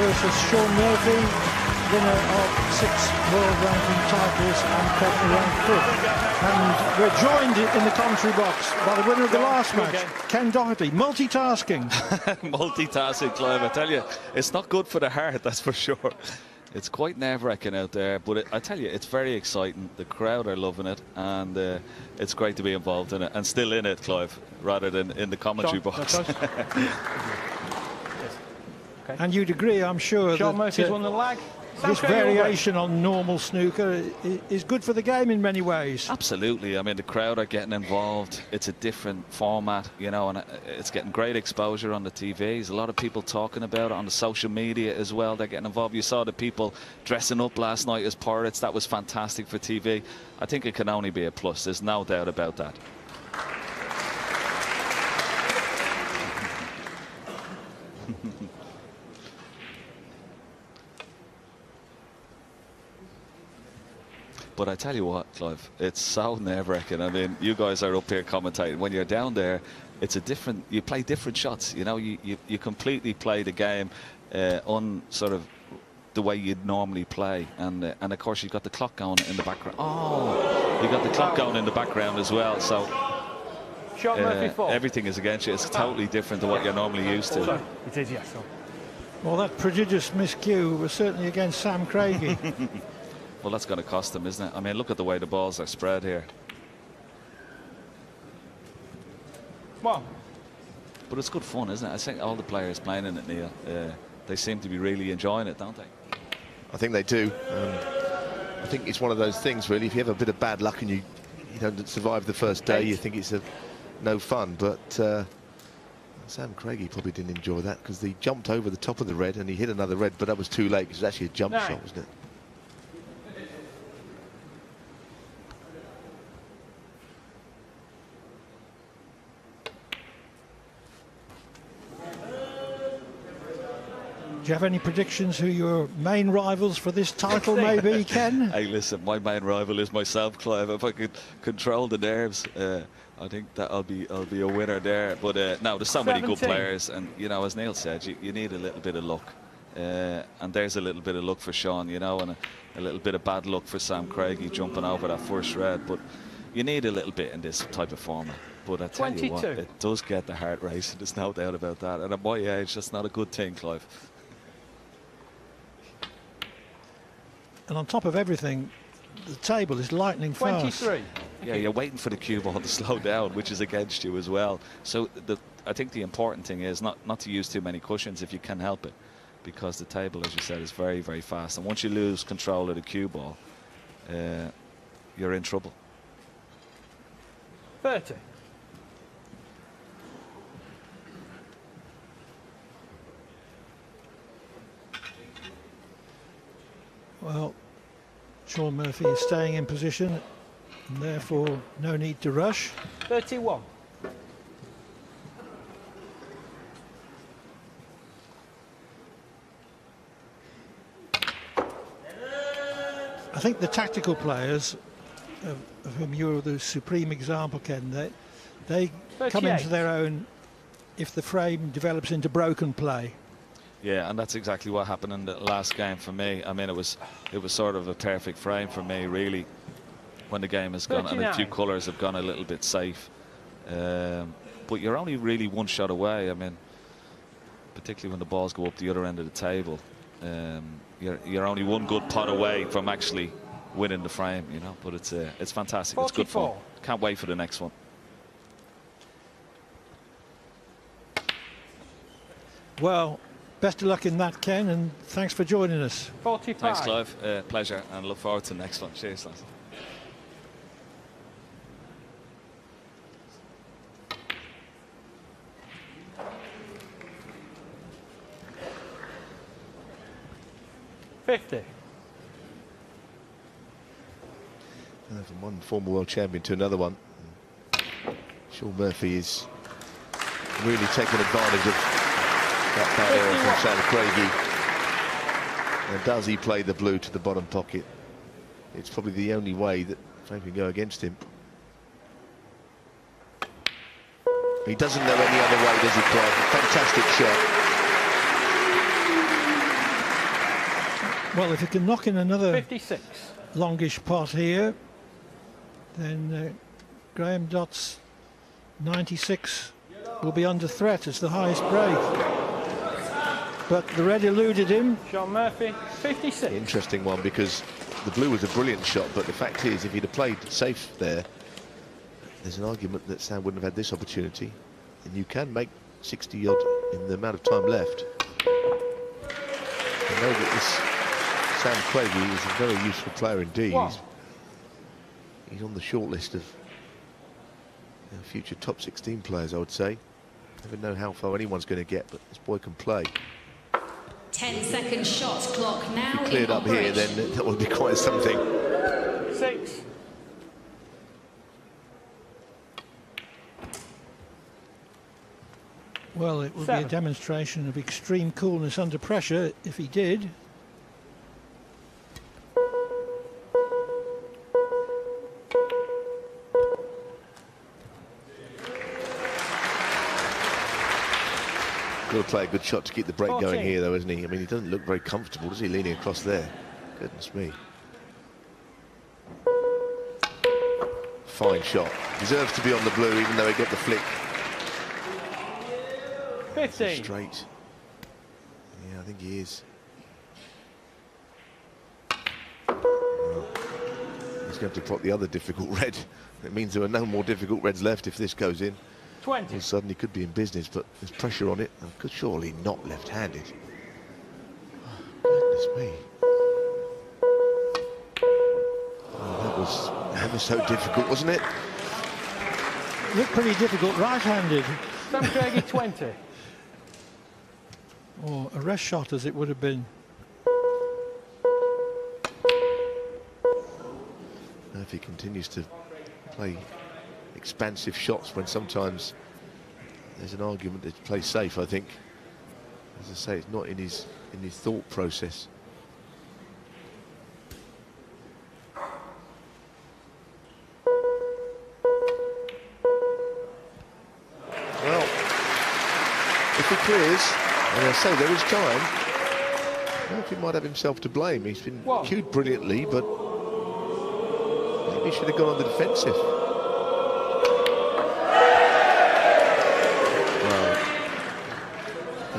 versus Shaun Murphy, winner of 6 world ranking titles and currently ranked 5th. And we're joined in the commentary box by the winner of the last match, Ken Doherty. Multitasking. Multitasking, Clive. I tell you, it's not good for the heart, that's for sure. It's quite nerve-wracking out there, but I tell you, it's very exciting. The crowd are loving it, and it's great to be involved in it, and still in it, Clive, rather than in the commentary Shaun, box. Okay. And you'd agree, I'm sure, Shaun that Murphy's won the lag. this variation on normal snooker is good for the game in many ways. Absolutely. I mean, the crowd are getting involved. It's a different format, you know, and it's getting great exposure on the TVs. A lot of people talking about it on the social media as well. They're getting involved. You saw the people dressing up last night as pirates. That was fantastic for TV. I think it can only be a plus. There's no doubt about that. But I tell you what, Clive, it's so nerve-wracking. I mean, you guys are up here commentating. When you're down there, it's a different. You play different shots. You know, you completely play the game on sort of the way you'd normally play, and of course you've got the clock going in the background. Oh, you got the clock going in the background as well. So everything is against you. It's totally different to what you're normally used to. It is, yes. Well, that prodigious miscue was certainly against Sam Craigie. Well, that's going to cost them, isn't it? I mean, look at the way the balls are spread here. Come on. But it's good fun, isn't it? I think all the players playing in it, Neil, they seem to be really enjoying it, don't they? I think they do. I think it's one of those things, really. If you have a bit of bad luck and you don't survive the first day, you think it's no fun. But Sam Craigie probably didn't enjoy that because he jumped over the top of the red and he hit another red, but that was too late. It was actually a jump shot, wasn't it? Do you have any predictions who your main rivals for this title may be, Ken? Hey, listen, my main rival is myself, Clive. If I could control the nerves, I think that I'll be a winner there. But no, there's so many good players, and you know, as Neil said, you need a little bit of luck, and there's a little bit of luck for Shaun, you know, and a little bit of bad luck for Sam Craigie jumping over that first red. But you need a little bit in this type of format. But I tell you what, it does get the heart racing. There's no doubt about that. And at my age, that's not a good thing, Clive. And on top of everything, the table is lightning fast. 23. Yeah, you're waiting for the cue ball to slow down, which is against you as well. So I think the important thing is not to use too many cushions if you can help it, because the table, as you said, is very, very fast. And once you lose control of the cue ball, you're in trouble. 30. Well, Shaun Murphy is staying in position, and therefore no need to rush. 31. I think the tactical players, of whom you're the supreme example, Ken, they come into their own if the frame develops into broken play. Yeah, and that's exactly what happened in the last game for me. I mean, it was sort of a perfect frame for me, really, when the game has gone 39. And a few colours have gone a little bit safe. But you're only really one shot away. I mean, particularly when the balls go up the other end of the table, you're only one good pot away from actually winning the frame, you know. But it's fantastic. 44. It's good fun. Can't wait for the next one. Well, best of luck in that, Ken, and thanks for joining us. 45. Thanks, Clive. Pleasure, and look forward to the next one. Cheers, lads. From one former world champion to another one, Shaun Murphy is really taking advantage of that bad error from Sam Craigie. And does he play the blue to the bottom pocket? It's probably the only way that Frame can go against him. He doesn't know any other way, does he, Clive? Fantastic shot. Well, if he can knock in another 56. longish pot here, then Graham Dott's 96 will be under threat as the highest break. But the red eluded him. Shaun Murphy, 56. Interesting one, because the blue was a brilliant shot, but the fact is, if he'd have played safe there, there's an argument that Sam wouldn't have had this opportunity. And you can make 60 odd in the amount of time left. I know that this Sam Craigie is a very useful player indeed. He's on the short list of future top 16 players, I would say. Never know how far anyone's going to get, but this boy can play. 10-second shot clock now. If he cleared up here, then that would be quite something. 6. Well, it would 7. be a demonstration of extreme coolness under pressure if he did. Got to play a good shot to keep the break 14. going here, though, isn't he? I mean, he doesn't look very comfortable, does he, leaning across there? Goodness me. Fine shot. Deserves to be on the blue, even though he got the flick. 15. Straight. Yeah, I think he is. Well, he's going to pot the other difficult red. It means there are no more difficult reds left if this goes in. 20. All of a sudden he could be in business, but there's pressure on it. And could surely not left-handed. Goodness me. Oh, that was so difficult, wasn't it? Looked pretty difficult right-handed. Sam Craigie, 20. Or a rest shot, as it would have been. If he continues to play expansive shots when sometimes there's an argument to play safe, I think. As I say, it's not in his thought process. Well, if he clears, and I say there is time, I don't know if he might have himself to blame. He's been cued brilliantly, but maybe he should have gone on the defensive.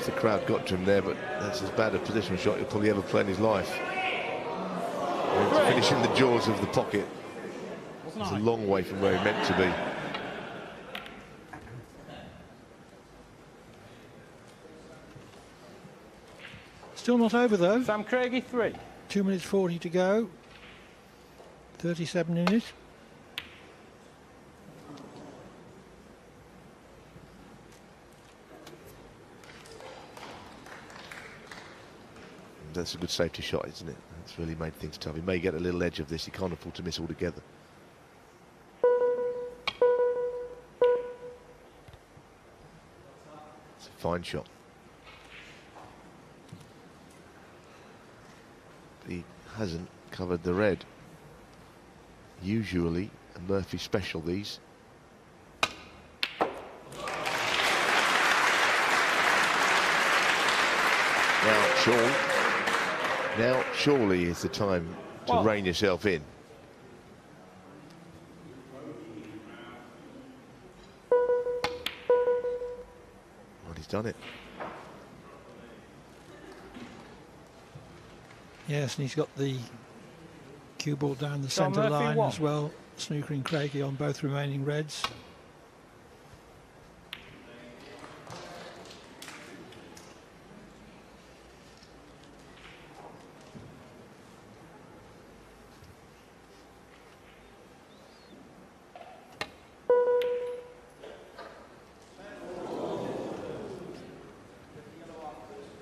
The crowd got to him there, but that's as bad a positional shot he'll probably ever play in his life. And to finish in the jaws of the pocket. It's a long way from where he meant to be. Still not over though. Sam Craigie, 3. 2 minutes 40 to go. 37 in it. That's a good safety shot, isn't it? That's really made things tough. He may get a little edge of this. He can't afford to miss altogether. It's a fine shot. He hasn't covered the red. Usually a Murphy special, these. Now, Shaun. Now, surely is the time to rein yourself in. Well, he's done it. Yes, and he's got the cue ball down the centre line as well. Snooker and Craigie on both remaining reds.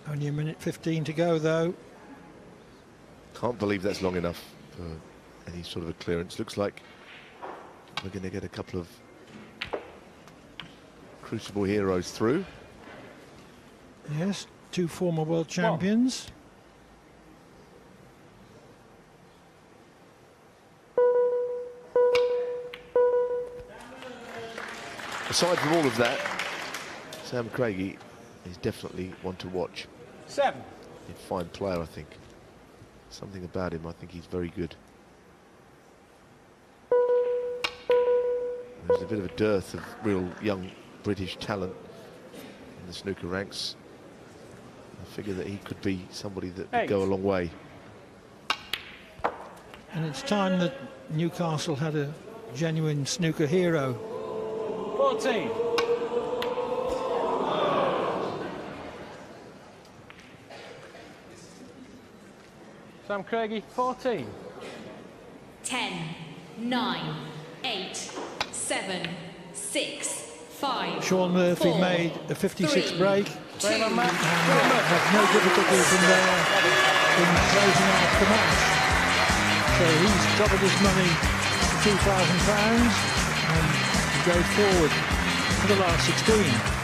Only a minute 15 to go, though. Can't believe that's long enough for any sort of a clearance. Looks like we're going to get a couple of Crucible heroes through. Yes, 2 former world champions. Aside from all of that, Sam Craigie is definitely one to watch. 7. A fine player, I think. something about him. I think he's very good. There's a bit of a dearth of real young British talent in the snooker ranks. I figure that he could be somebody that would go a long way. And it's time that Newcastle had a genuine snooker hero. 14. Sam Craigie, 14. 10, 9, 8, 7, 6, 5. Shaun Murphy 4, made a 56 3, break. 2. And had no difficulties in closing out the match. So he's doubled his money to £2,000 and he goes forward for the last 16.